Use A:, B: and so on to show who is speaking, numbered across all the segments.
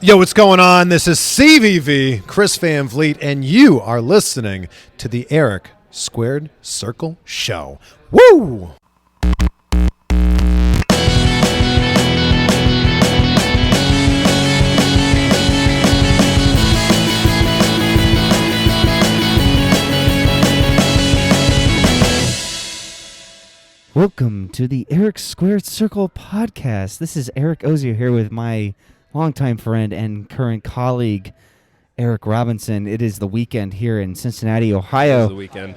A: Yo, what's going on? This is CVV, Chris Van Vliet, and you are listening to the Eric Squared Circle Show. Woo!
B: Welcome to the Eric Squared Circle podcast. This is Eric Ozio here with my longtime friend and current colleague, Eric Robinson. It is the weekend here in Cincinnati, Ohio.
C: It is the weekend.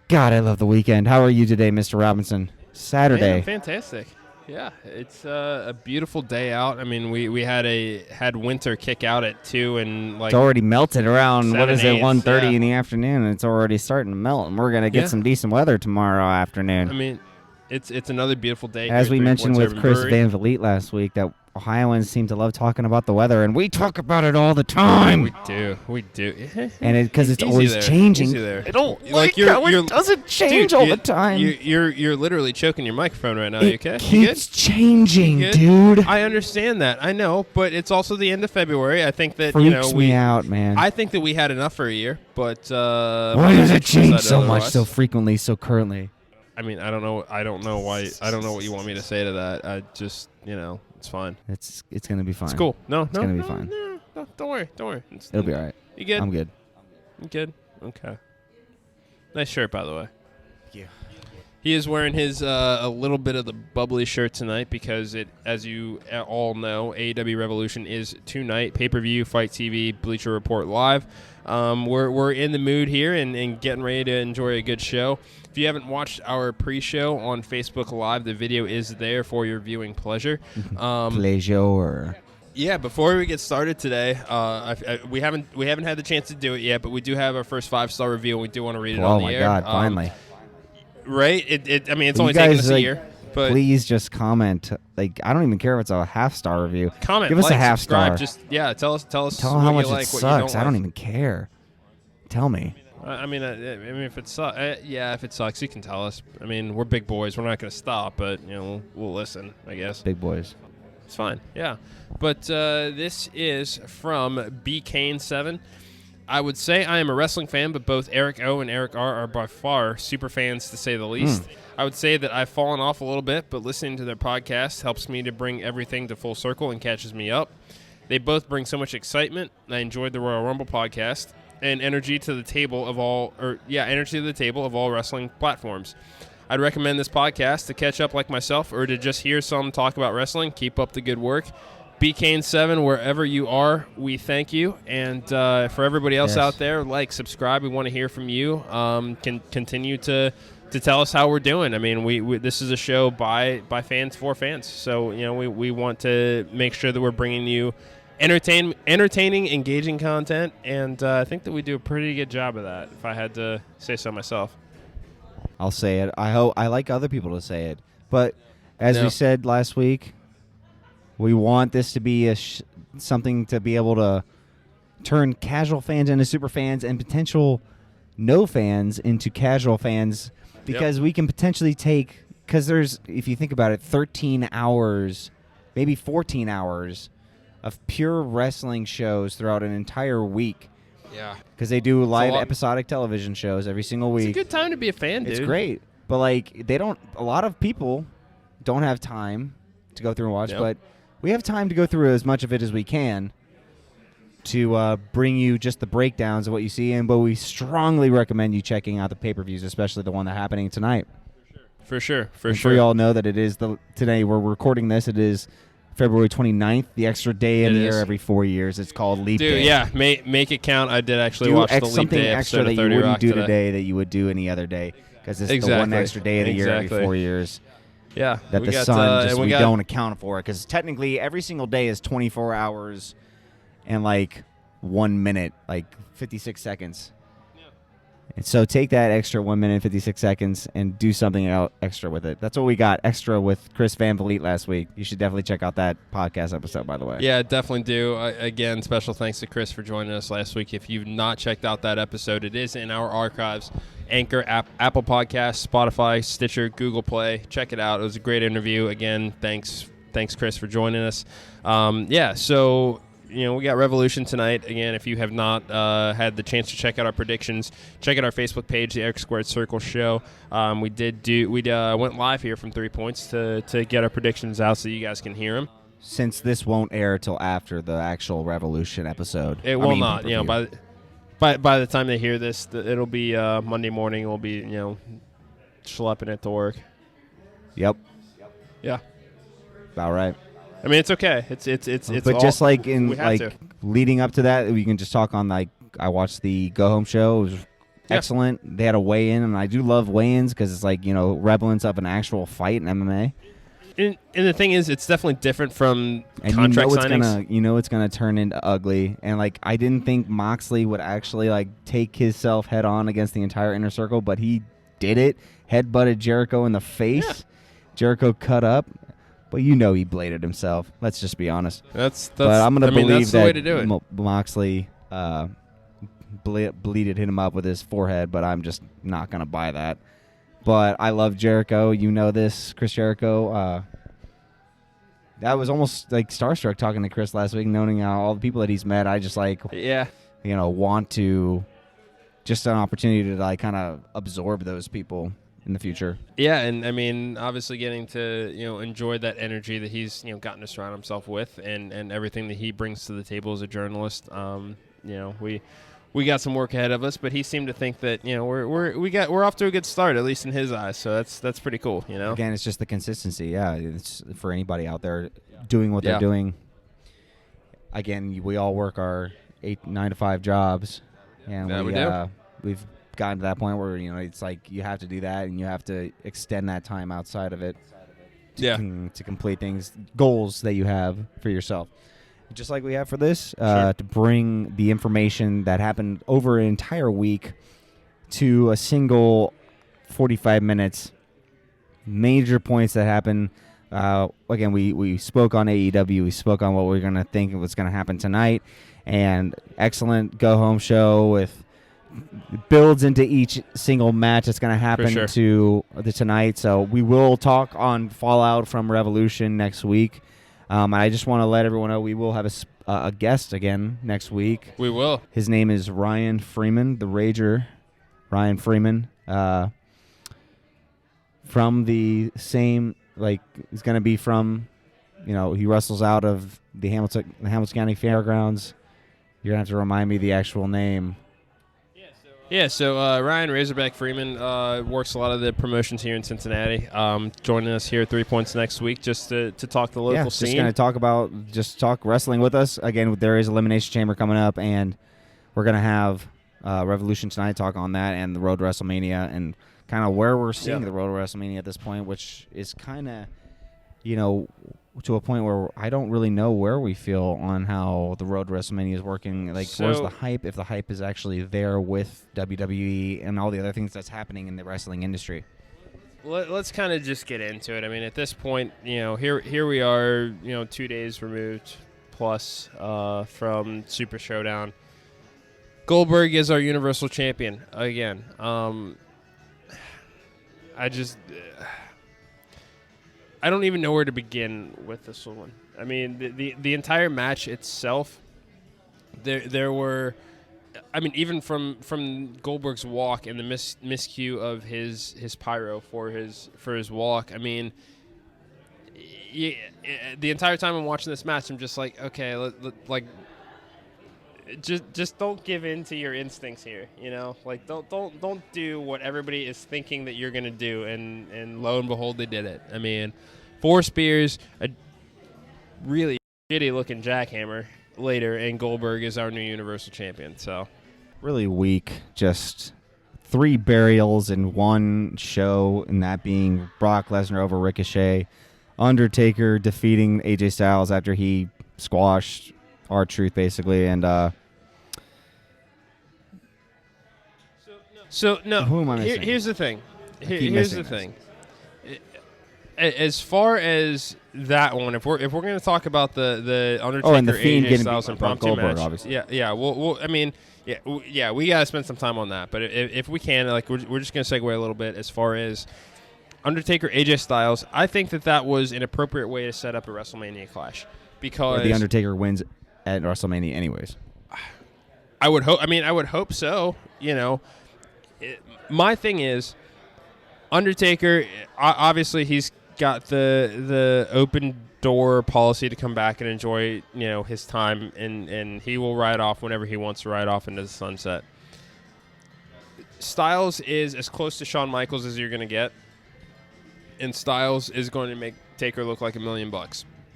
B: God, I love the weekend. How are you today, Mr. Robinson? Saturday.
C: Man, fantastic. Yeah, it's a beautiful day out. I mean, we had winter kick out at 2 and like
B: it's already melted around, 1:30
C: yeah.
B: in the afternoon, and it's already starting to melt, and we're going to get some decent weather tomorrow afternoon.
C: I mean, it's another beautiful day.
B: As we mentioned with Chris
C: Brewery.
B: Van Vliet last week, that Ohioans seem to love talking about the weather, and we talk about it all the time.
C: We do.
B: And because it's
C: Easy
B: always
C: there.
B: changing.
C: Easy there.
B: I don't
C: Like
B: how it doesn't change all the time.
C: You're literally choking your microphone right now.
B: It
C: You okay?
B: keeps changing,
C: You good?
B: dude.
C: I understand that. I know, but it's also the end of February. I think that
B: Freaks me out, man.
C: I think that we had enough for a year, but
B: why does it change so much,
C: otherwise.
B: so frequently, so currently?
C: I mean, I don't know why. I don't know what you want me to say to that. I just, it's fine.
B: It's gonna be fine.
C: It's cool. No,
B: gonna be fine.
C: No, don't worry.
B: It'll be all right.
C: You good?
B: I'm good.
C: You good? Okay. Nice shirt, by the way.
B: Yeah.
C: He is wearing his a little bit of the bubbly shirt tonight because it, as you all know, AEW Revolution is tonight. Pay-per-view, Fight TV, Bleacher Report live. We're in the mood here and getting ready to enjoy a good show. If you haven't watched our pre-show on Facebook Live, the video is there for your viewing pleasure.
B: Pleasure.
C: Yeah, before we get started today, we haven't had the chance to do it yet, but we do have our first 5-star review, and we do want to read it on the air.
B: Oh my God! Finally.
C: Right? I mean, it's
B: Will
C: only
B: you
C: taken
B: guys,
C: us a year. But
B: please just comment. Like, I don't even care if it's a half-star review.
C: comment,
B: Give us
C: like,
B: a half
C: subscribe.
B: star.
C: Just tell us
B: Tell
C: what
B: how much
C: you like,
B: it
C: what
B: sucks.
C: you don't like.
B: I don't even care. Tell me.
C: I mean, if it sucks, if it sucks, you can tell us. I mean, we're big boys. We're not going to stop, but we'll listen, I guess.
B: Big boys.
C: It's fine. Yeah, but this is from BKane7. I would say I am a wrestling fan, but both Eric O and Eric R are by far super fans, to say the least. I would say that I've fallen off a little bit, but listening to their podcast helps me to bring everything to full circle and catches me up. They both bring so much excitement. I enjoyed the Royal Rumble podcast and energy to the table of all wrestling platforms. I'd recommend this podcast to catch up like myself or to just hear some talk about wrestling. Keep up the good work. BKane7, wherever you are, we thank you. And for everybody else out there, subscribe. We want to hear from you. Can continue to tell us how we're doing. I mean, we this is a show by fans for fans. So, we want to make sure that we're bringing you entertaining, engaging content. And I think that we do a pretty good job of that, if I had to say so myself.
B: I'll say it. I like other people to say it. But as we said last week, we want this to be something to be able to turn casual fans into super fans and potential no fans into casual fans, because we can potentially take, because there's, if you think about it, 13 hours, maybe 14 hours of pure wrestling shows throughout an entire week.
C: Yeah.
B: Because they do live episodic television shows every single week.
C: It's a good time to be a fan, dude.
B: It's great. But, a lot of people don't have time to go through and watch, but we have time to go through as much of it as we can to bring you just the breakdowns of what you see. But we strongly recommend you checking out the pay-per-views, especially the one that's happening tonight.
C: For sure.
B: I'm sure you all know that it is today we're recording this. It is February 29th, the extra day in the year every 4 years. It's called Leap Day.
C: Dude, yeah, make it count. I did actually watch the Leap
B: something
C: Day
B: extra
C: episode
B: that
C: of
B: you
C: 30
B: wouldn't
C: Rock
B: do
C: today.
B: today that you would do any other day, because it's the one extra day of the year every 4 years.
C: Yeah,
B: that the sun we don't account for it, because technically every single day is 24 hours and 1 minute, 56 seconds. And so take that extra 1 minute and 56 seconds and do something extra with it. That's what we got extra with Chris Van Vliet last week. You should definitely check out that podcast episode, by the way.
C: Yeah, definitely do. Again, special thanks to Chris for joining us last week. If you've not checked out that episode, it is in our archives. Anchor, Apple Podcasts, Spotify, Stitcher, Google Play. Check it out. It was a great interview. Again, thanks Chris, for joining us. So we got Revolution tonight. Again, if you have not had the chance to check out our predictions, check out our Facebook page, the Eric Squared Circle Show. We went live here from 3 Points to get our predictions out so you guys can hear them.
B: Since this won't air till after the actual Revolution episode,
C: it will not. By the time they hear this, it'll be Monday morning. We'll be schlepping it to work.
B: Yep.
C: Yeah.
B: About right.
C: I mean, it's okay. It's.
B: But just like leading up to that, we can just talk on I watched the Go Home show. It was excellent. They had a weigh-in, and I do love weigh-ins because it's relevance of an actual fight in MMA.
C: And the thing is, it's definitely different from contract signings.
B: It's gonna turn into ugly. And I didn't think Moxley would actually take himself head on against the entire Inner Circle, but he did it. Headbutted Jericho in the face. Yeah. Jericho cut up, but he bladed himself. Let's just be honest.
C: But
B: I'm gonna believe
C: that's the way to do it.
B: Moxley bleeded him up with his forehead, but I'm just not gonna buy that. But I love Jericho. This, Chris Jericho. That was almost starstruck talking to Chris last week, knowing all the people that he's met. I just want to, just an opportunity to kind of absorb those people in the future.
C: Yeah, and I mean, obviously getting to enjoy that energy that he's gotten to surround himself with, and everything that he brings to the table as a journalist. We got some work ahead of us, but he seemed to think that we're off to a good start, at least in his eyes. So that's pretty cool.
B: Again, it's just the consistency. Yeah, it's for anybody out there doing what they're doing. Again, we all work our 9 to 5 jobs, and we've gotten to that point where it's you have to do that, and you have to extend that time outside of it. To complete goals that you have for yourself. Just like we have for this, to bring the information that happened over an entire week to a single 45 minutes. Major points that happened. Again, we spoke on AEW. We spoke on what we were going to think was going to happen tonight. And excellent go-home show with builds into each single match that's going to happen to tonight. So we will talk on Fallout from Revolution next week. I just want to let everyone know we will have a guest again next week.
C: We will.
B: His name is Ryan Freeman, the Rager. Ryan Freeman. From the same, he's going to be from, he wrestles out of the Hamilton County Fairgrounds. You're going to have to remind me the actual name.
C: Yeah, so Ryan Razorback Freeman works a lot of the promotions here in Cincinnati. Joining us here at 3 Points next week just to talk the local scene.
B: Just going to talk wrestling with us. Again, there is Elimination Chamber coming up, and we're going to have Revolution tonight talk on that and the Road to WrestleMania and kind of where we're seeing the Road to WrestleMania at this point, which is kind of, to a point where I don't really know where we feel on how the Road to WrestleMania is working. Where's the hype, if the hype is actually there with WWE and all the other things that's happening in the wrestling industry.
C: Let's kind of just get into it. I mean, at this point, here we are, 2 days removed plus from Super Showdown. Goldberg is our Universal Champion again. I don't even know where to begin with this one. I mean, the entire match itself, there were, I mean, even from Goldberg's walk and the miscue of his pyro for his walk. I mean, the entire time I'm watching this match, I'm just like, okay, just don't give in to your instincts here, don't do what everybody is thinking that you're gonna do, and lo and behold, they did it. I mean, 4 spears, a really shitty looking jackhammer later, and Goldberg is our new Universal Champion. So
B: really weak, just 3 burials in one show, and that being Brock Lesnar over Ricochet, Undertaker defeating AJ Styles after he squashed R-Truth basically, and
C: so no.
B: Who am I missing?
C: Here's the thing. Here's the thing. As far as that one, if we're going to talk about the Undertaker,
B: and the Fiend
C: AJ
B: getting
C: Styles impromptu
B: Goldberg,
C: match,
B: obviously.
C: yeah. Well, I mean, we got to spend some time on that. But if we can, we're just going to segue a little bit as far as Undertaker, AJ Styles. I think that was an appropriate way to set up a WrestleMania clash because
B: the Undertaker wins at WrestleMania anyways.
C: I would hope. I would hope so. My thing is, Undertaker. Obviously, he's got the open door policy to come back and enjoy his time, and he will ride off whenever he wants to ride off into the sunset. Styles is as close to Shawn Michaels as you're going to get, and Styles is going to make Taker look like $1 million.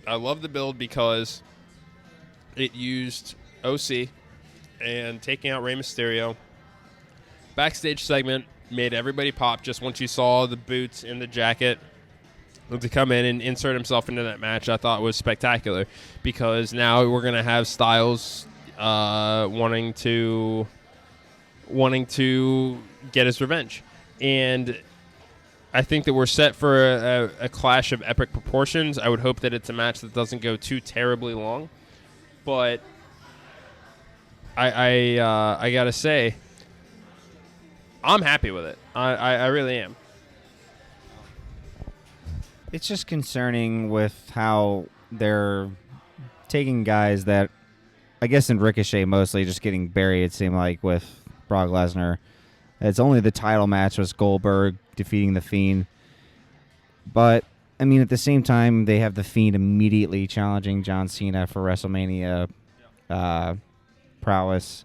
C: I love the build because it used OC and taking out Rey Mysterio. Backstage segment made everybody pop just once you saw the boots and the jacket. To come in and insert himself into that match, I thought was spectacular because now we're going to have Styles wanting to get his revenge. And I think that we're set for a clash of epic proportions. I would hope that it's a match that doesn't go too terribly long. But I got to say, I'm happy with it. I really am.
B: It's just concerning with how they're taking guys that, I guess in Ricochet mostly, just getting buried, it seemed like, with Brock Lesnar. It's only the title match was Goldberg defeating The Fiend. But, at the same time, they have The Fiend immediately challenging John Cena for WrestleMania prowess.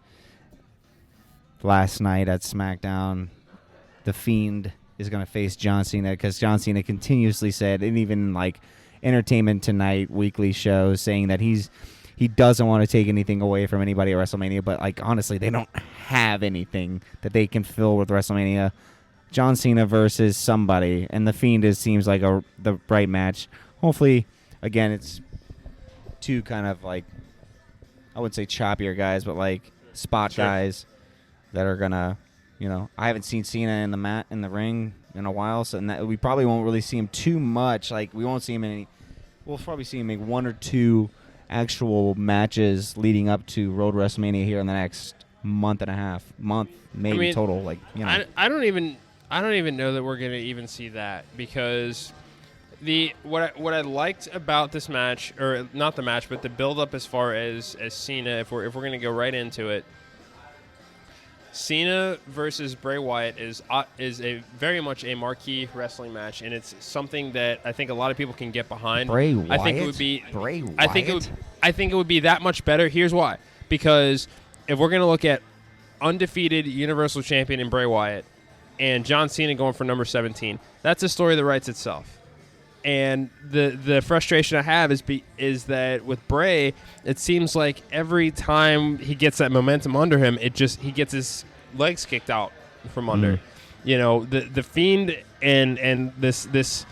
B: Last night at SmackDown, The Fiend is going to face John Cena because John Cena continuously said, and even like Entertainment Tonight weekly shows, saying that he doesn't want to take anything away from anybody at WrestleMania, but like honestly, they don't have anything that they can fill with WrestleMania. John Cena versus somebody, and The Fiend seems like the right match. Hopefully, again, it's two kind of like, I wouldn't say choppier guys, but like spot guys that are gonna. I haven't seen Cena in the ring in a while, so we probably won't really see him too much. Like we won't see him in any. We'll probably see him make one or two actual matches leading up to Road WrestleMania here in the next month and a half, maybe total. Like
C: I don't even know that we're gonna even see that because what I liked about this match, or not the match, but the build up as far as Cena, if we're gonna go right into it. Cena versus Bray Wyatt is a very much a marquee wrestling match, and it's something that I think a lot of people can get behind.
B: Bray Wyatt?
C: I think it would be
B: Bray Wyatt?
C: I think it would be that much better. Here's why. Because if we're going to look at undefeated Universal Champion in Bray Wyatt and John Cena going for number 17, that's a story that writes itself. And the frustration I have is that with Bray, it seems like every time he gets that momentum under him, he gets his legs kicked out from under. The Fiend and this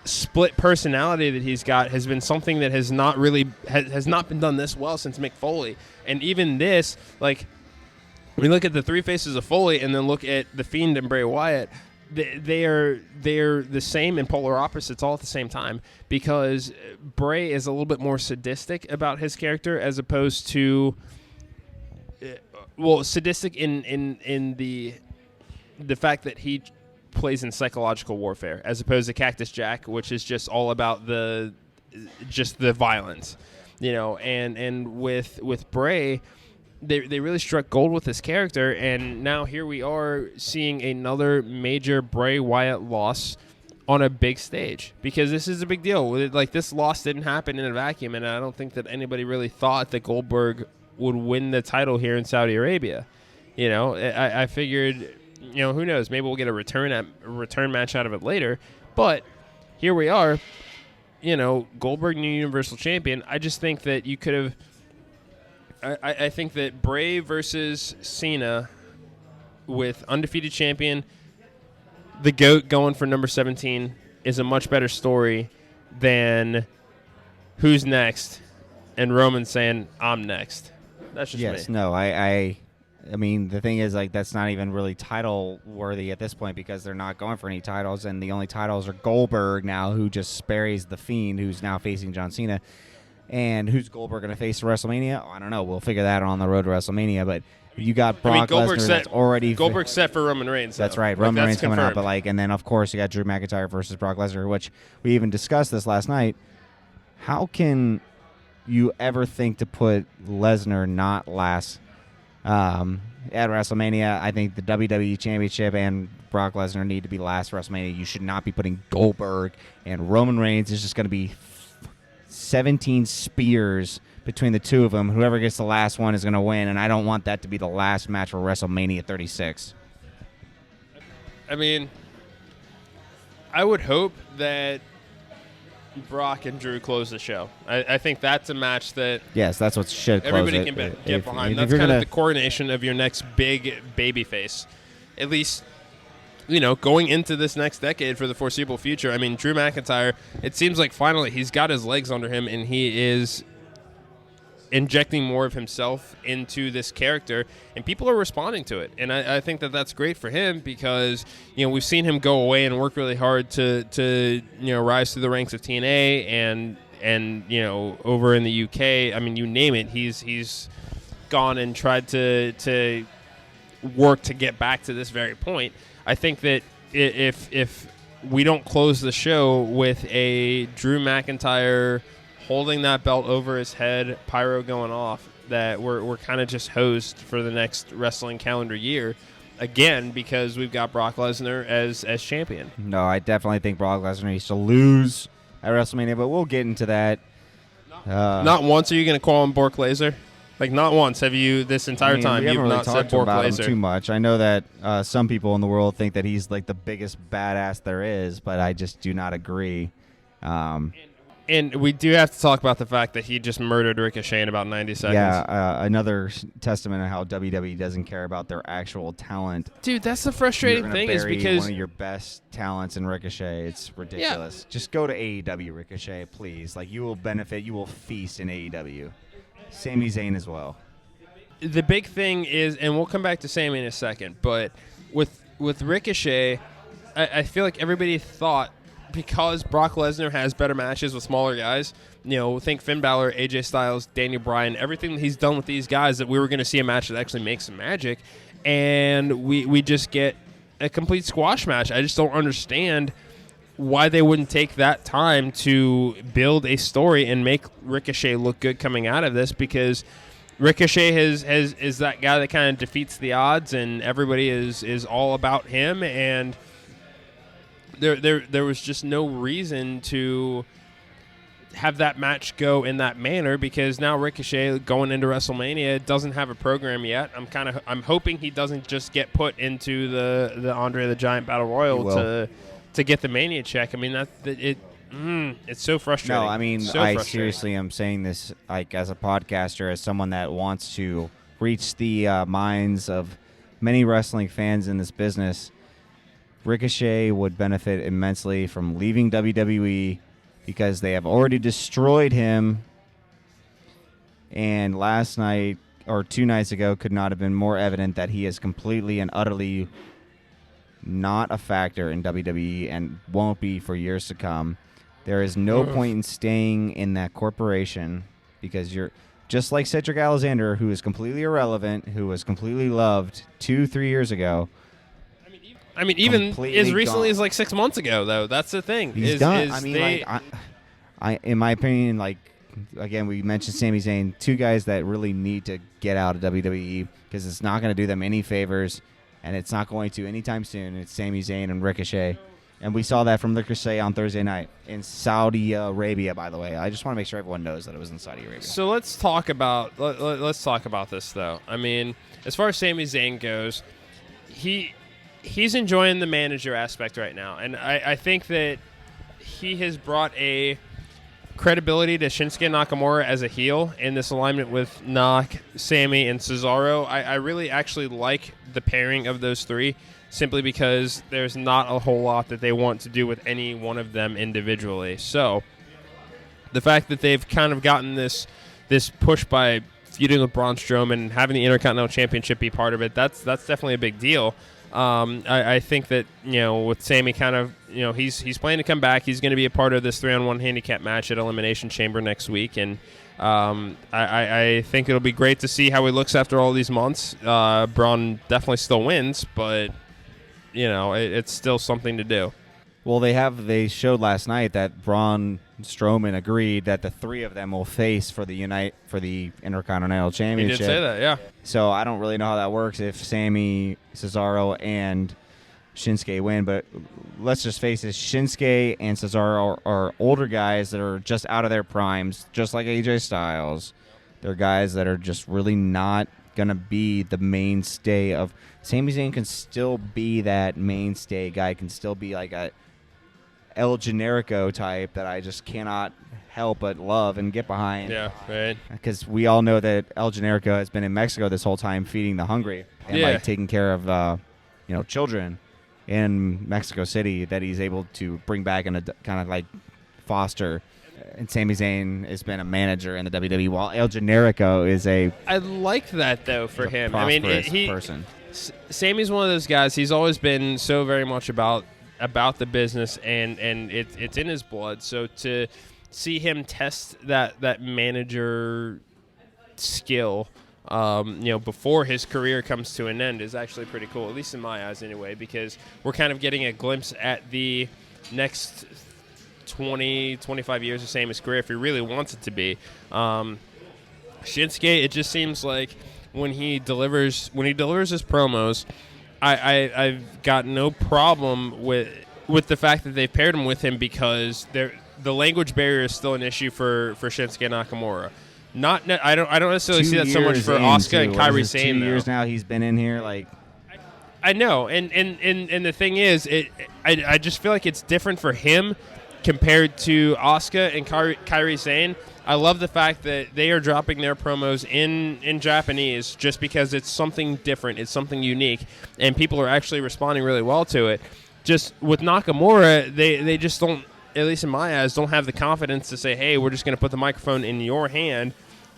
C: split personality that he's got has been something that has not been done this well since Mick Foley. And even this, like, we look at the three faces of Foley and then look at the Fiend and Bray Wyatt. They're the same and polar opposites all at the same time because Bray is a little bit more sadistic about his character as opposed to sadistic in the fact that he plays in psychological warfare as opposed to Cactus Jack, which is just all about the violence, and with Bray. They really struck gold with this character, and now here we are seeing another major Bray Wyatt loss on a big stage because this is a big deal. Like, this loss didn't happen in a vacuum, and I don't think that anybody really thought that Goldberg would win the title here in Saudi Arabia. I figured, who knows? Maybe we'll get a return match out of it later, but here we are. Goldberg, new Universal Champion. I just think that you could have. I think that Bray versus Cena with undefeated champion, the GOAT going for number 17 is a much better story than who's next and Roman saying, I'm next. That's just me.
B: No, I mean, the thing is, like, that's not even really title worthy at this point because they're not going for any titles, and the only titles are Goldberg now, who just buries the Fiend, who's now facing John Cena. And who's Goldberg going to face at WrestleMania? Oh, I don't know. We'll figure that out on the road to WrestleMania. But you got Brock Lesnar that's already...
C: Goldberg's set for Roman Reigns.
B: That's right. Roman Reigns coming out. But and then, of course, you got Drew McIntyre versus Brock Lesnar, which we even discussed this last night. How can you ever think to put Lesnar not last at WrestleMania. I think the WWE Championship and Brock Lesnar need to be last WrestleMania. You should not be putting Goldberg and Roman Reigns. It's just going to be 17 spears between the two of them. Whoever gets the last one is going to win, and I don't want that to be the last match for WrestleMania 36.
C: I mean, I would hope that Brock and Drew close the show. I think that's a match that
B: yes, that's what should close
C: everybody
B: it.
C: can get behind. That's kind of the coronation of your next big baby face. At least, going into this next decade for the foreseeable future. I mean, Drew McIntyre, it seems like finally he's got his legs under him and he is injecting more of himself into this character, and people are responding to it. And I think that that's great for him because, we've seen him go away and work really hard to rise through the ranks of TNA and over in the UK. I mean, you name it, he's gone and tried to work to get back to this very point. I think that if we don't close the show with a Drew McIntyre holding that belt over his head, pyro going off, that we're kind of just hosed for the next wrestling calendar year again because we've got Brock Lesnar as champion.
B: No, I definitely think Brock Lesnar needs to lose at WrestleMania, but we'll get into that.
C: Not once are you going to call him Bork Laser? Like, not once have you this entire time you've not said Bork Laser.
B: Too much. I know that some people in the world think that he's like the biggest badass there is, but I just do not agree.
C: And we do have to talk about the fact that he just murdered Ricochet in about 90 seconds.
B: Yeah, another testament of how WWE doesn't care about their actual talent.
C: Dude, that's the frustrating thing is because
B: one of your best talents in Ricochet, it's ridiculous. Yeah. Just go to AEW, Ricochet, please. Like, you will benefit, you will feast in AEW. Sami Zayn as well.
C: The big thing is, and we'll come back to Sami in a second, but with Ricochet, I feel like everybody thought, because Brock Lesnar has better matches with smaller guys, think Finn Balor, AJ Styles, Daniel Bryan, everything that he's done with these guys, that we were going to see a match that actually makes some magic, and we just get a complete squash match. I just don't understand why they wouldn't take that time to build a story and make Ricochet look good coming out of this, because Ricochet is that guy that kind of defeats the odds, and everybody is all about him, and There was just no reason to have that match go in that manner, because now Ricochet going into WrestleMania doesn't have a program yet. I'm hoping he doesn't just get put into the Andre the Giant Battle Royal to get the Mania check. I mean, it's so frustrating.
B: No, I mean, I seriously am saying this like as a podcaster, as someone that wants to reach the minds of many wrestling fans in this business. Ricochet would benefit immensely from leaving WWE because they have already destroyed him. And last night, or 2 nights ago, could not have been more evident that he is completely and utterly not a factor in WWE and won't be for years to come. There is no point in staying in that corporation because you're just like Cedric Alexander, who is completely irrelevant, who was completely loved 2-3 years ago.
C: I mean, even as recently as like 6 months ago, though. That's the thing.
B: He's done. I mean, in my opinion, like, again, we mentioned Sami Zayn, 2 guys that really need to get out of WWE because it's not going to do them any favors, and it's not going to anytime soon. It's Sami Zayn and Ricochet. And we saw that from Ricochet on Thursday night in Saudi Arabia, by the way. I just want to make sure everyone knows that it was in Saudi Arabia.
C: So let's talk about this, though. I mean, as far as Sami Zayn goes, he's enjoying the manager aspect right now, and I think that he has brought a credibility to Shinsuke Nakamura as a heel in this alignment with Nak, Sami, and Cesaro. I really actually like the pairing of those 3, simply because there's not a whole lot that they want to do with any one of them individually. So the fact that they've kind of gotten this push by feuding with Braun Strowman and having the Intercontinental Championship be part of it, that's definitely a big deal. I think that, with Sami kind of, he's planning to come back. He's going to be a part of this 3-on-1 handicap match at Elimination Chamber next week. And I think it'll be great to see how he looks after all these months. Braun definitely still wins, but, it's still something to do.
B: Well, they showed last night that Braun Strowman agreed that the three of them will face for the Intercontinental
C: He
B: Championship.
C: did say that, yeah.
B: So I don't really know how that works if Sammy, Cesaro, and Shinsuke win, but let's just face it, Shinsuke and Cesaro are older guys that are just out of their primes, just like AJ Styles. They're guys that are just really not going to be the mainstay of... Sami Zayn can still be that mainstay guy, can still be like a El Generico type that I just cannot help but love and get behind.
C: Yeah, right.
B: Because we all know that El Generico has been in Mexico this whole time feeding the hungry and like taking care of children in Mexico City that he's able to bring back and kind of like foster. And Sami Zayn has been a manager in the WWE, while El Generico is
C: I like that though for him. I mean,
B: person.
C: Sammy's one of those guys. He's always been so very much about the business, and it's in his blood. So to see him test that manager skill, before his career comes to an end is actually pretty cool, at least in my eyes anyway, because we're kind of getting a glimpse at the next 20, 25 years of Sammy's career if he really wants it to be. Shinsuke, it just seems like when he delivers his promos, I've got no problem with the fact that they've paired him with him, because the language barrier is still an issue for Shinsuke Nakamura. I don't necessarily see that so much for Asuka and Kairi Sane.
B: 2 years now he's been in here, like.
C: I know, and the thing is, I just feel like it's different for him compared to Asuka and Kairi Sane. I love the fact that they are dropping their promos in Japanese just because it's something different, it's something unique, and people are actually responding really well to it. Just with Nakamura, they just don't, at least in my eyes, don't have the confidence to say, hey, we're just going to put the microphone in your hand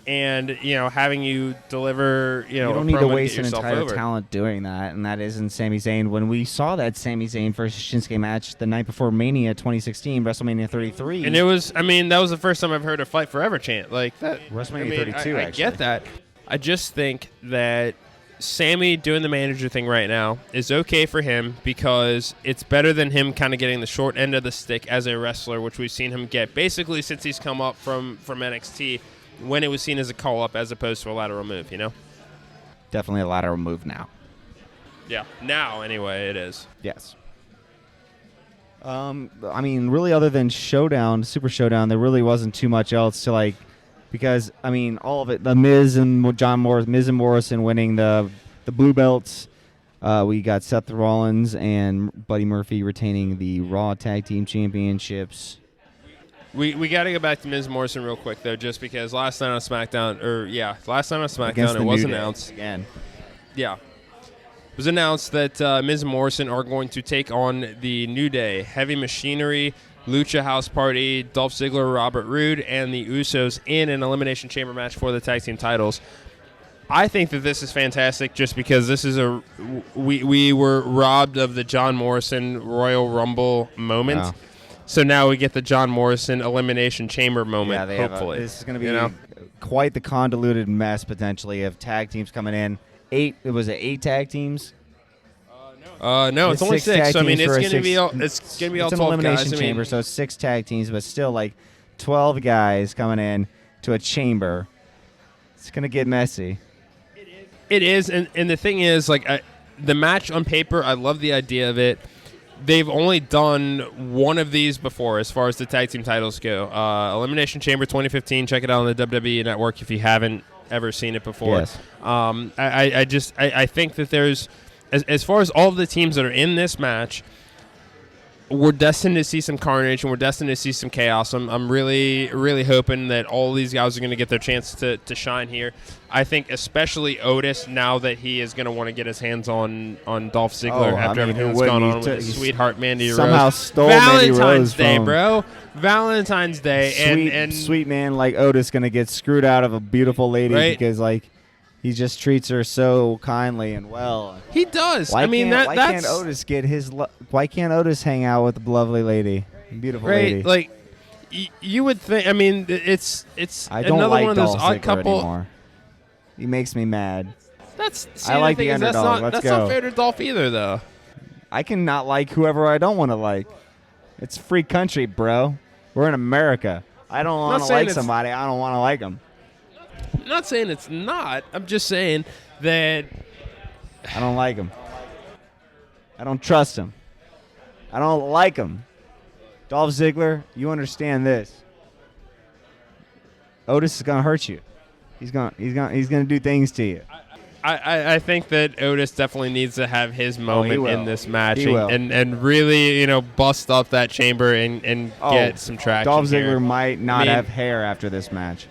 C: and, having you deliver,
B: you don't need to waste an entire talent doing that, and that isn't Sami Zayn. When we saw that Sami Zayn versus Shinsuke match the night before Mania 2016, WrestleMania 33.
C: And that was the first time I've heard a Fight Forever chant like that.
B: WrestleMania 32, actually.
C: I get that. I just think that Sammy doing the manager thing right now is okay for him, because it's better than him kind of getting the short end of the stick as a wrestler, which we've seen him get basically since he's come up from NXT, when it was seen as a call-up as opposed to a lateral move,
B: Definitely a lateral move now.
C: Yeah, now anyway it is.
B: Yes. I mean, really, other than Super Showdown, there really wasn't too much else to because I mean, all of it. The Miz and Morrison winning the blue belts. We got Seth Rollins and Buddy Murphy retaining the Raw Tag Team Championships.
C: We got to go back to Miz Morrison real quick though, just because last night on SmackDown, it was announced
B: again.
C: Yeah. It was announced that Miz and Morrison are going to take on the New Day, Heavy Machinery, Lucha House Party, Dolph Ziggler, Robert Roode, and the Usos in an Elimination Chamber match for the tag team titles. I think that this is fantastic just because this is we were robbed of the John Morrison Royal Rumble moment. Wow. So now we get the John Morrison Elimination Chamber moment, hopefully.
B: This is going to be quite the convoluted mess, potentially, of tag teams coming in. 8 tag teams?
C: No, it's only 6. So, I mean, it's going to be all 12 guys.
B: It's an elimination chamber, so it's 6 tag teams, but still, 12 guys coming in to a chamber. It's going to get messy.
C: It is, and the thing is, the match on paper, I love the idea of it. They've only done one of these before as far as the tag team titles go. Elimination Chamber 2015. Check it out on the WWE Network if you haven't ever seen it before.
B: Yes.
C: I think that there's, as far as all of the teams that are in this match, we're destined to see some carnage and we're destined to see some chaos. I'm really, really hoping that all these guys are going to get their chance to shine here. I think especially Otis, now that he is going to want to get his hands on Dolph Ziggler after everything that's gone on with his sweetheart Mandy Rose.
B: Somehow stole Mandy Rose
C: Valentine's Day, bro. Valentine's Day. And
B: sweet man like Otis going to get screwed out of a beautiful lady because he just treats her so kindly and well.
C: He does.
B: Why can't Otis get his? Why can't Otis hang out with the lovely lady, beautiful lady?
C: You would think. I mean, it's
B: I don't
C: another
B: like
C: one of those
B: Dolph
C: odd
B: Ziggler
C: couple.
B: Anymore. He makes me mad.
C: I like the underdog. That's not fair to Dolph either, though.
B: I can not like whoever I don't want to like. It's a free country, bro. We're in America. I don't want to like somebody. I don't want to like them.
C: I'm not saying it's not. I'm just saying that
B: I don't like him. I don't trust him. I don't like him. Dolph Ziggler, you understand this. Otis is gonna hurt you. He's gonna do things to you.
C: I think that Otis definitely needs to have his moment in this match and really, bust up that chamber and get some traction.
B: Dolph Ziggler
C: here.
B: might not have hair after this match.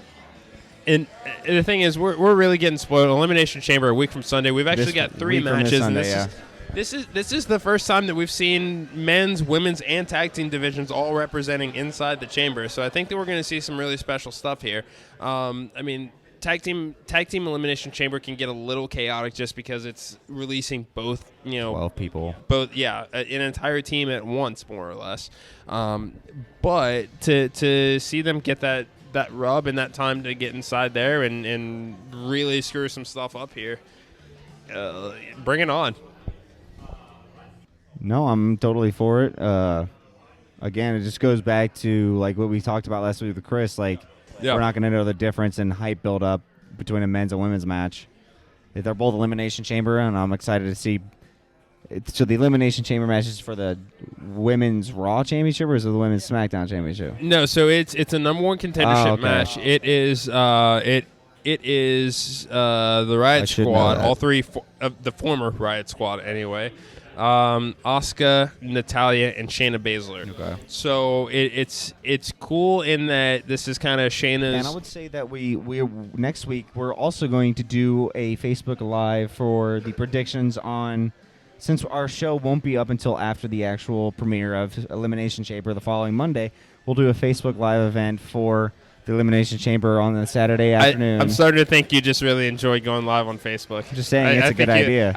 C: And the thing is, we're really getting spoiled. Elimination Chamber a week from Sunday. We've actually got 3 matches, and this is the first time that we've seen men's, women's, and tag team divisions all representing inside the chamber. So I think that we're going to see some really special stuff here. Tag team Elimination Chamber can get a little chaotic just because it's releasing both
B: 12 people,
C: an entire team at once, more or less. But to see them get that rub and that time to get inside there and really screw some stuff up here, bring it on.
B: No, I'm totally for it. Again, it just goes back to like what we talked about last week with Chris. We're not going to know the difference in hype build-up between a men's and women's match. They're both Elimination Chamber, and I'm excited to see. So the Elimination Chamber match is for the Women's Raw Championship, or is it the Women's SmackDown Championship?
C: No, so it's a number 1 contendership match. It is the Riot Squad, all 3 of the former Riot Squad anyway. Asuka, Natalya, and Shayna Baszler. Okay. So it's cool in that this is kind of Shayna's.
B: And I would say that we next week we're also going to do a Facebook Live for the predictions on. Since our show won't be up until after the actual premiere of Elimination Chamber the following Monday, we'll do a Facebook Live event for the Elimination Chamber on the Saturday afternoon.
C: I'm starting to think you just really enjoy going live on Facebook.
B: I'm just saying it's a good idea.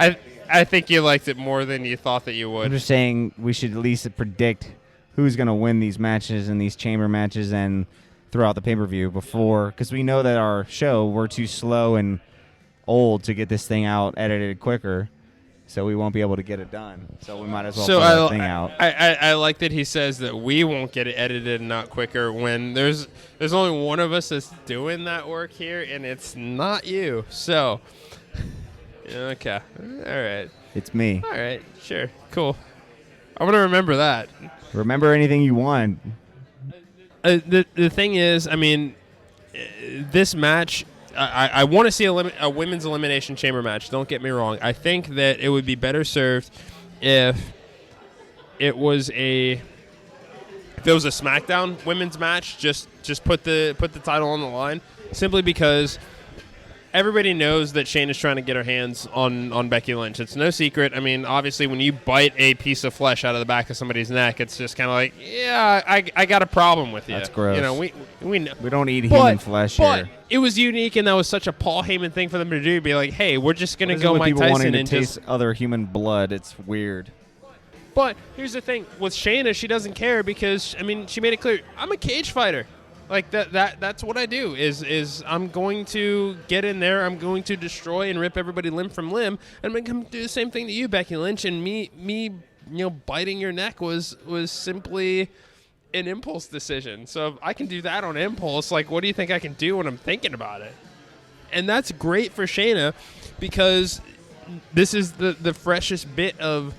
C: I think you liked it more than you thought that you would.
B: I'm just saying we should at least predict who's going to win these matches and these chamber matches and throughout the pay-per-view before, because we know that our show, we're too slow and old to get this thing out edited quicker. So we won't be able to get it done. So we might as well put that thing out.
C: I like that he says that we won't get it edited and not quicker when there's only one of us that's doing that work here, and it's not you. So, okay. All right.
B: It's me.
C: All right. Sure. Cool. I'm going to remember that.
B: Remember anything you want.
C: The thing is, this match... I want to see a women's Elimination Chamber match. Don't get me wrong. I think that it would be better served if it was a SmackDown women's match. Just put the title on the line, simply because everybody knows that Shayna's trying to get her hands on Becky Lynch. It's no secret. Obviously, when you bite a piece of flesh out of the back of somebody's neck, it's just kind of like, yeah, I got a problem with you.
B: That's gross.
C: We know.
B: We don't eat human flesh here.
C: But it was unique, and that was such a Paul Heyman thing for them to do. Be like, hey, we're just going to go Mike Tyson and
B: taste other human blood. It's weird.
C: But here's the thing. With Shayna, she doesn't care because, she made it clear, I'm a cage fighter. Like that's what I do is I'm going to get in there, I'm going to destroy and rip everybody limb from limb, and I'm going to come do the same thing to you, Becky Lynch, and me biting your neck was simply an impulse decision. So if I can do that on impulse, like what do you think I can do when I'm thinking about it? And that's great for Shayna because this is the freshest bit of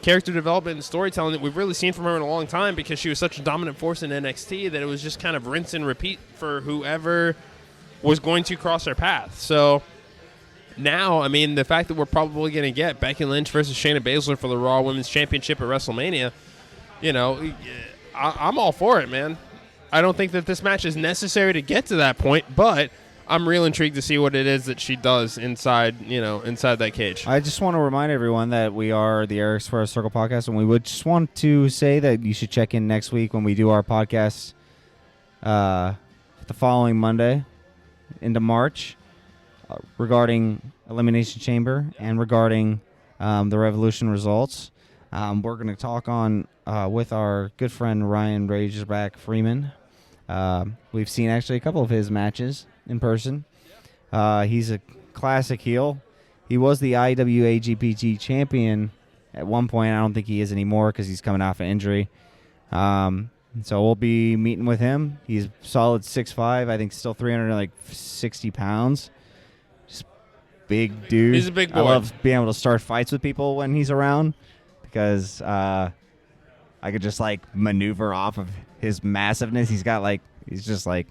C: character development and storytelling that we've really seen from her in a long time, because she was such a dominant force in NXT that it was just kind of rinse and repeat for whoever was going to cross her path. So now, the fact that we're probably going to get Becky Lynch versus Shayna Baszler for the Raw Women's Championship at WrestleMania, I'm all for it, man. I don't think that this match is necessary to get to that point, but I'm real intrigued to see what it is that she does inside that cage.
B: I just want to remind everyone that we are the Eric Square Circle podcast, and we would just want to say that you should check in next week when we do our podcast the following Monday into March regarding Elimination Chamber and regarding the Revolution results. We're going to talk on with our good friend Ryan Razorback Freeman. We've seen actually a couple of his matches in person. He's a classic heel. He was the IWA GPT champion at one point. I don't think he is anymore because he's coming off an injury. So we'll be meeting with him. He's solid 6'5", I think still 360 pounds. Just big dude.
C: He's a big boy.
B: I love being able to start fights with people when he's around because I could just like maneuver off of his massiveness. He's just like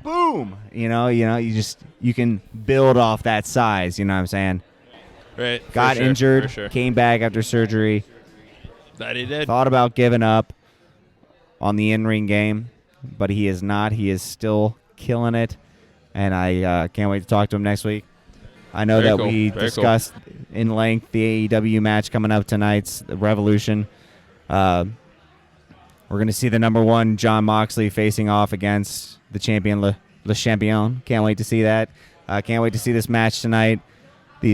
B: boom. You can build off that size, you know what I'm saying?
C: Right.
B: Got injured, came back after surgery.
C: That he did.
B: Thought about giving up on the in-ring game, but he is not. He is still killing it, and I can't wait to talk to him next week. I know that we discussed in length the AEW match coming up tonight's Revolution. We're going to see the number one Jon Moxley facing off against the champion Le Champion. Can't wait to see that. Can't wait to see this match tonight.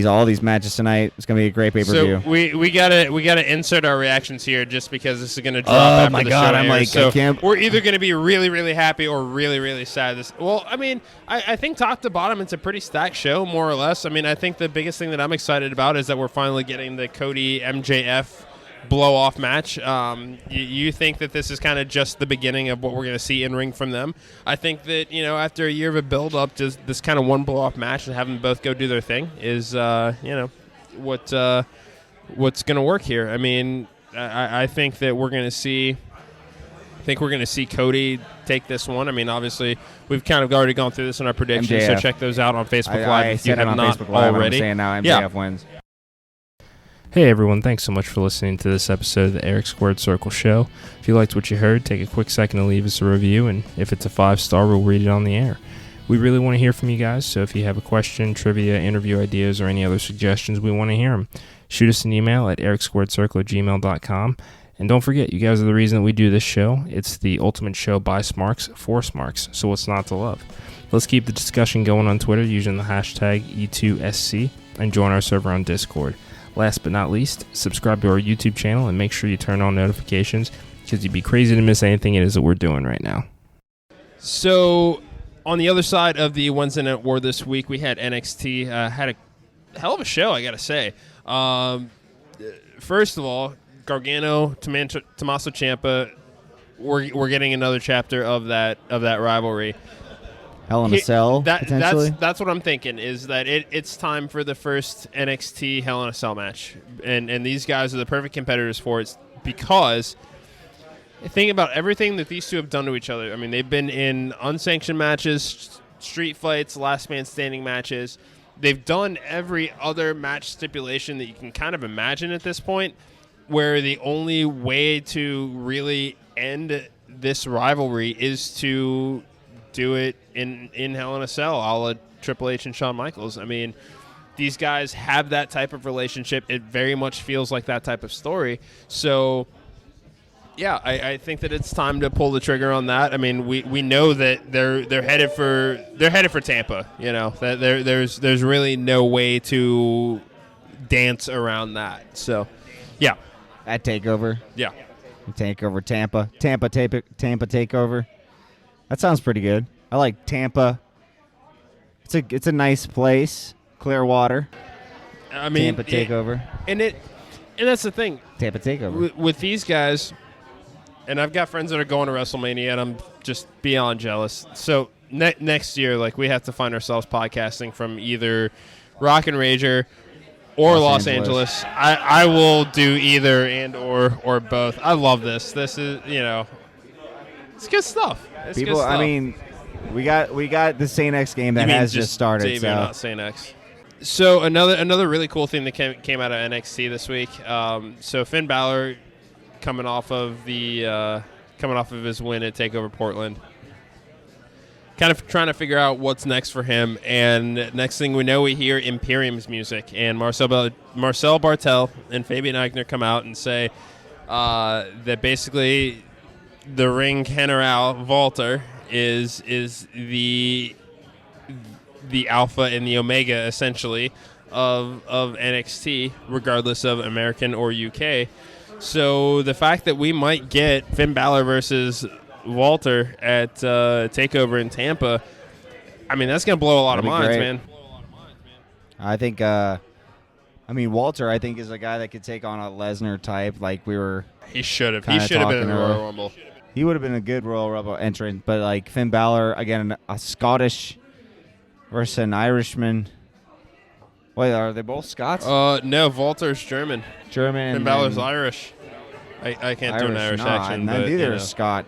B: All these matches tonight. It's gonna be a great pay-per-view.
C: So we gotta insert our reactions here just because this is gonna drop after the show. Oh my god!
B: I'm like,
C: so
B: I can't.
C: We're either gonna be really really happy or really really sad. I think top to bottom it's a pretty stacked show more or less. I mean, I think the biggest thing that I'm excited about is that we're finally getting the Cody MJF blow-off match. You think that this is kind of just the beginning of what we're going to see in ring from them. I think that, after a year of a build-up, just this kind of one blow-off match and having them both go do their thing is, what's going to work here. I mean, I think that we're going to see Cody take this one. I mean, obviously, we've kind of already gone through this in our predictions, so check those out on Facebook Live if you have not already.
B: I'm saying now MJF wins.
C: Hey everyone, thanks so much for listening to this episode of the Eric Squared Circle Show. If you liked what you heard, take a quick second to leave us a review, and if it's a 5-star, we'll read it on the air. We really want to hear from you guys, so if you have a question, trivia, interview ideas, or any other suggestions, we want to hear them. Shoot us an email at ericsquaredcircle@gmail.com. And don't forget, you guys are the reason that we do this show. It's the ultimate show by Smarks, for Smarks, so what's not to love? Let's keep the discussion going on Twitter using the hashtag E2SC, and join our server on Discord. Last but not least, subscribe to our YouTube channel and make sure you turn on notifications because you'd be crazy to miss anything it is that we're doing right now. So, on the other side of the Wednesday Night War this week, we had NXT. Had a hell of a show, I got to say. First of all, Gargano, Tommaso Ciampa, we're getting another chapter of that rivalry.
B: Hell in a Cell, potentially?
C: That's what I'm thinking, is that it's time for the first NXT Hell in a Cell match. And these guys are the perfect competitors for it because think about everything that these two have done to each other. I mean, they've been in unsanctioned matches, street fights, last man standing matches. They've done every other match stipulation that you can kind of imagine at this point, where the only way to really end this rivalry is to do it in Hell in a Cell, a la Triple H and Shawn Michaels. I mean, these guys have that type of relationship. It very much feels like that type of story. So, yeah, I think that it's time to pull the trigger on that. I mean, we know that they're headed for Tampa. That there's really no way to dance around that. So, yeah,
B: at Takeover.
C: Yeah,
B: Takeover Tampa Takeover. That sounds pretty good. I like Tampa. It's a nice place. Clearwater.
C: I mean,
B: Tampa Takeover.
C: And that's the thing.
B: Tampa Takeover.
C: With these guys, and I've got friends that are going to WrestleMania, and I'm just beyond jealous. So next year, we have to find ourselves podcasting from either Rock and Rager or Los Angeles. I will do either and or both. I love this. This is it's good stuff. It's good stuff.
B: I mean, we got the Saint X game that has just started.
C: Xavier, not Saint X. So another really cool thing that came out of NXT this week. So Finn Balor coming off of his win at Takeover Portland, kind of trying to figure out what's next for him. And next thing we know, we hear Imperium's music, and Marcel Bartel and Fabian Aichner come out and say that basically the ring general Walter is the alpha and the omega essentially of NXT, regardless of American or UK. So the fact that we might get Finn Balor versus Walter at Takeover in Tampa, I mean, that's going to blow a lot of minds, man.
B: I think I mean, Walter, I think, is a guy that could take on a Lesnar type. Like we were.
C: He should have. He
B: Kinda
C: should have been in the
B: talking
C: Royal Rumble.
B: He would have been a good Royal Rumble entrant, but like Finn Balor, again, a Scottish versus an Irishman. Wait, are they both Scots?
C: No, Walter's German.
B: German.
C: Finn Balor's Irish. I can't do an Irish accent. But,
B: neither is Scott.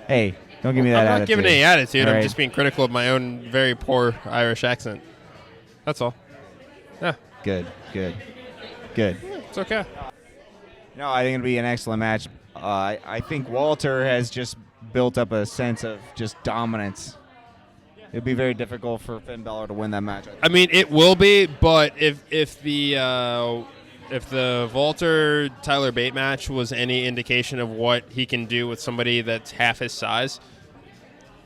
B: Hey, don't give me that attitude.
C: I'm not giving any attitude.
B: All
C: I'm
B: right.
C: just being critical of my own very poor Irish accent. That's all. Yeah.
B: Good.
C: It's okay.
B: No, I think it'll be an excellent match. I think Walter has just built up a sense of just dominance. It'd be very difficult for Finn Balor to win that match.
C: I mean, it will be, but if the Walter Tyler Bate match was any indication of what he can do with somebody that's half his size,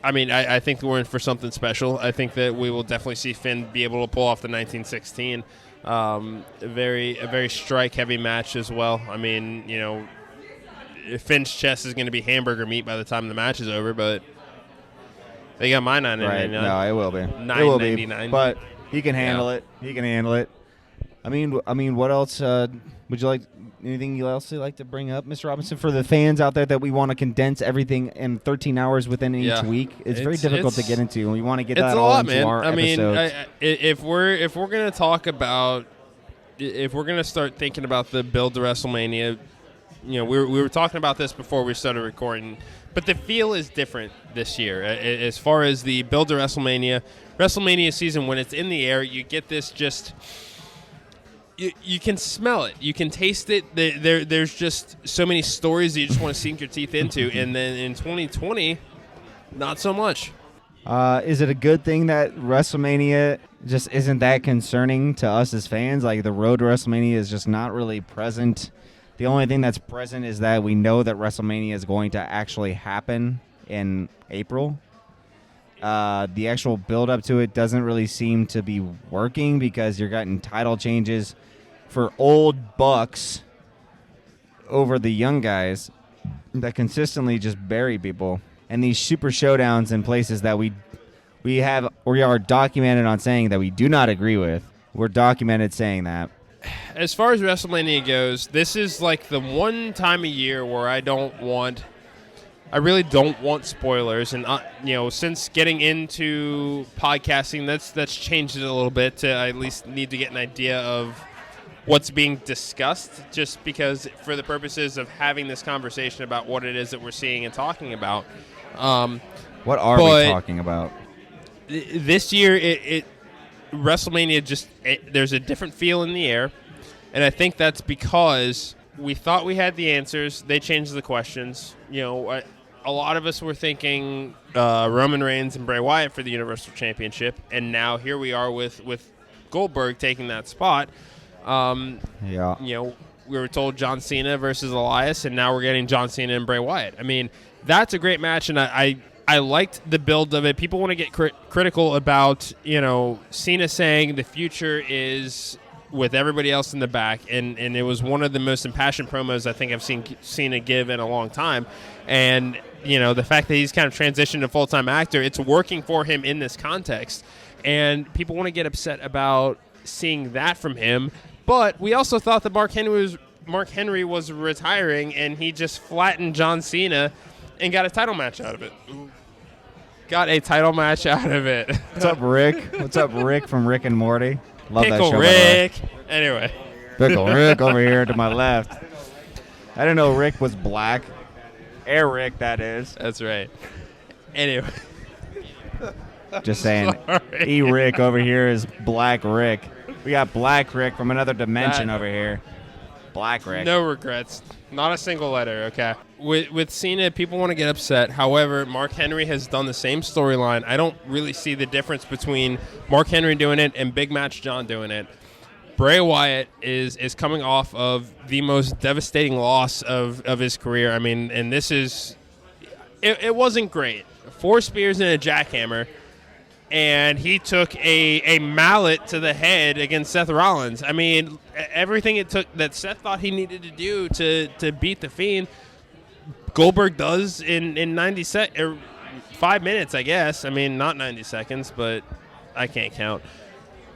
C: I mean, I think we're in for something special. I think that we will definitely see Finn be able to pull off the 1916. A very strike heavy match as well. I mean, you know, Finn's chest is going to be hamburger meat by the time the match is over, but they got my $9.99.
B: Right? No, it will be.
C: $9.99.
B: But he can handle it. He can handle it. I mean, what else would you like? Anything else you'd like to bring up, Mr. Robinson, for the fans out there that we want to condense everything in 13 hours within each week? It's very difficult to get into, and we want to get that all into our episodes.
C: If we're going to talk about, if we're going to start thinking about the build to WrestleMania, you know, we were talking about this before we started recording, but the feel is different this year as far as the build to WrestleMania season. When it's in the air, you get this just. You can smell it. You can taste it. There's just so many stories that you just want to sink your teeth into. And then in 2020, not so much.
B: Is it a good thing that WrestleMania just isn't that concerning to us as fans? Like, the road to WrestleMania is just not really present. The only thing that's present is that we know that WrestleMania is going to actually happen in April. The actual build-up to it doesn't really seem to be working because you're getting title changes for old bucks over the young guys that consistently just bury people. And these super showdowns in places that we are documented on saying that we do not agree with. We're documented saying that.
C: As far as WrestleMania goes, this is like the one time of year where I really don't want spoilers, and you know, since getting into podcasting, that's changed it a little bit. To I at least need to get an idea of what's being discussed, just because for the purposes of having this conversation about what it is that we're seeing and talking about.
B: What are we talking about?
C: This year, WrestleMania there's a different feel in the air, and I think that's because we thought we had the answers. They changed the questions. You know, a lot of us were thinking Roman Reigns and Bray Wyatt for the Universal Championship, and now here we are with Goldberg taking that spot. You know, we were told John Cena versus Elias, and now we're getting John Cena and Bray Wyatt. I mean, that's a great match, and I liked the build of it. People want to get critical about, you know, Cena saying the future is with everybody else in the back, and it was one of the most impassioned promos I think I've seen Cena give in a long time. And, you know, the fact that he's kind of transitioned to full-time actor, it's working for him in this context. And people want to get upset about seeing that from him. But we also thought that Mark Henry was retiring, and he just flattened John Cena and got a title match out of it.
B: What's up, Rick? What's up, Rick from Rick and Morty? Love
C: Pickle
B: that show,
C: Rick. Anyway.
B: Pickle Rick over here to my left. I didn't know Rick was black. Eric, that is.
C: That's right. Anyway.
B: Just saying. E-Rick over here is Black Rick. We got Black Rick from another dimension over here. Black Rick.
C: No regrets. Not a single letter, okay? With Cena, people want to get upset. However, Mark Henry has done the same storyline. I don't really see the difference between Mark Henry doing it and Big Match John doing it. Bray Wyatt is coming off of the most devastating loss of his career. I mean, and this is... It wasn't great. 4 spears and a jackhammer. And he took a mallet to the head against Seth Rollins. I mean, everything it took that Seth thought he needed to do to beat The Fiend, Goldberg does in 5 minutes, I guess. I mean, not 90 seconds, but I can't count.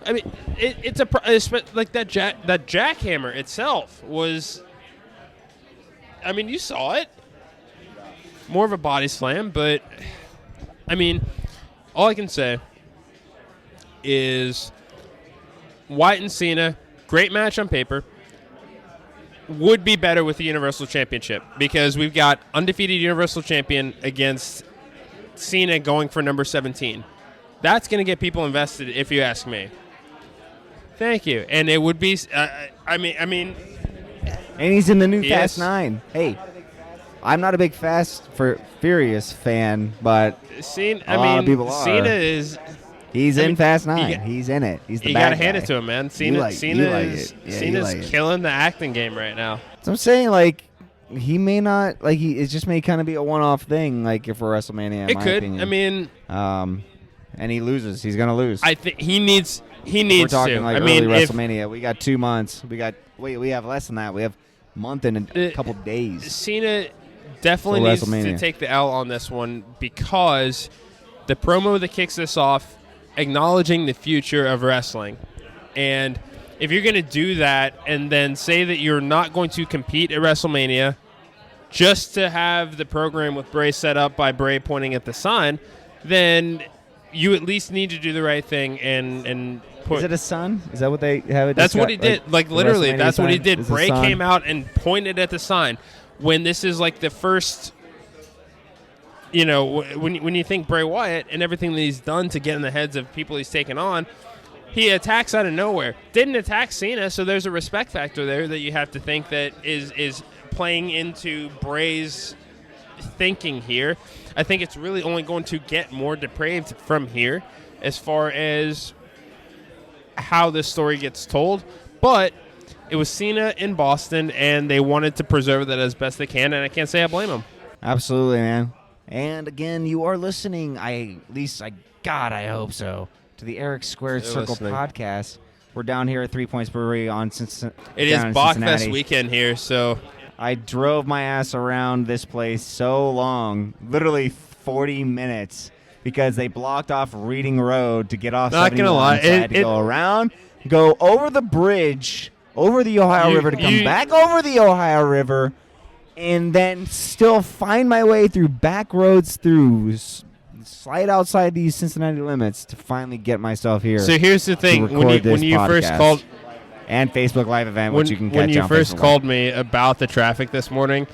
C: I mean, like that jackhammer itself was. I mean, you saw it. More of a body slam, but I mean, all I can say is Wyatt and Cena, great match on paper. Would be better with the Universal Championship because we've got undefeated Universal Champion against Cena going for number 17. That's going to get people invested, if you ask me. Thank you. And it would be, I mean,
B: and he's in the new Fast
C: is.
B: 9. Hey, I'm not a big Fast for Furious fan, but
C: Cena,
B: a lot of people are.
C: Cena is.
B: He's in Fast 9. He's in it. He's the
C: You
B: bad
C: got
B: guy.
C: to hand it to him, man. Cena's killing the acting game right now.
B: So I'm saying, like, he may not, like, it just may kind of be a one-off thing, like, for WrestleMania.
C: It could.
B: Opinion.
C: I mean,
B: and he loses. He's gonna lose.
C: I think he needs.
B: We're talking
C: to.
B: like
C: I
B: early
C: mean,
B: WrestleMania. We got 2 months. We have less than that. We have a month and a couple days.
C: Cena definitely needs to take the L on this one because the promo that kicks this off, acknowledging the future of wrestling, and if you're going to do that and then say that you're not going to compete at WrestleMania just to have the program with Bray set up by Bray pointing at the sign, then you at least need to do the right thing and put.
B: Is it a sun? Is that what they have?
C: That's what he did. Like literally, that's what he did.
B: Is
C: Bray came out and pointed at the sign. When this is like the first, when you think Bray Wyatt and everything that he's done to get in the heads of people he's taken on, he attacks out of nowhere. Didn't attack Cena, so there's a respect factor there that you have to think that is playing into Bray's thinking here. I think it's really only going to get more depraved from here as far as how this story gets told. But it was Cena in Boston, and they wanted to preserve that as best they can, and I can't say I blame them.
B: Absolutely, man. And again, you are listening. I hope so. To the Eric Squared Circle podcast. We're down here at 3 Points Brewery on Cincinnati.
C: It is Bockfest weekend here, so
B: I drove my ass around this place so long, literally 40 minutes, because they blocked off Reading Road to get off.
C: Not
B: 71,
C: gonna lie,
B: so I had to go around, go over the bridge, over the Ohio River to come back over the Ohio River, and then still find my way through back roads through. Slide outside these Cincinnati limits to finally get myself here.
C: So here's the thing: when you first called,
B: and Facebook Live event, which you can catch on Facebook.
C: When you first called me about the traffic this morning,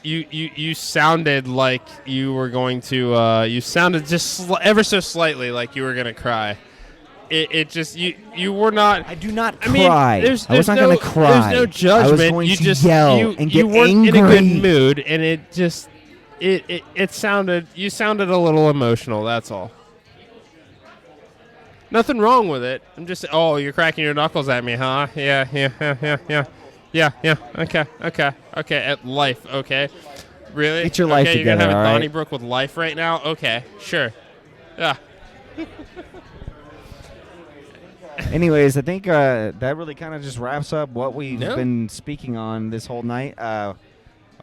C: you sounded like you were going to. You sounded just ever so slightly like you were going to cry. It just you were not.
B: I do not cry.
C: I was
B: not going to cry.
C: There's no judgment.
B: I was going
C: you
B: to
C: just
B: yell and get
C: weren't
B: angry.
C: in a good mood, and it just. It sounded. You sounded a little emotional. That's all. Nothing wrong with it. I'm just. Oh, you're cracking your knuckles at me, huh? Yeah. Okay. At life. Okay. Really?
B: Get your life together.
C: You're gonna have
B: a
C: Donnybrook with life right now. Okay. Sure. Yeah.
B: Anyways, I think that really kind of just wraps up what we've been speaking on this whole night.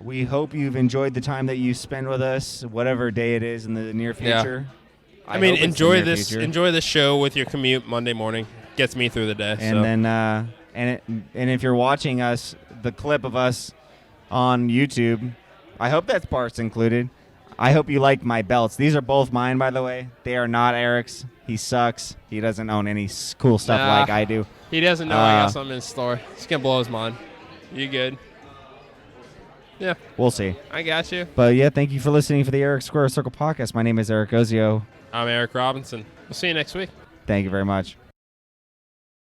B: We hope you've enjoyed the time that you spend with us, whatever day it is in the near future.
C: Yeah. I mean, enjoy this show with your commute Monday morning. Gets me through the day.
B: And then, and if you're watching us, the clip of us on YouTube, I hope that part's included. I hope you like my belts. These are both mine, by the way. They are not Eric's. He sucks. He doesn't own any cool stuff like I do.
C: He doesn't know I got something in his store. He's going to blow his mind. You good? Yeah.
B: We'll see.
C: I got you.
B: But yeah, thank you for listening for the Eric Square Circle podcast. My name is Eric Ozio.
C: I'm Eric Robinson. We'll see you next week.
B: Thank you very much.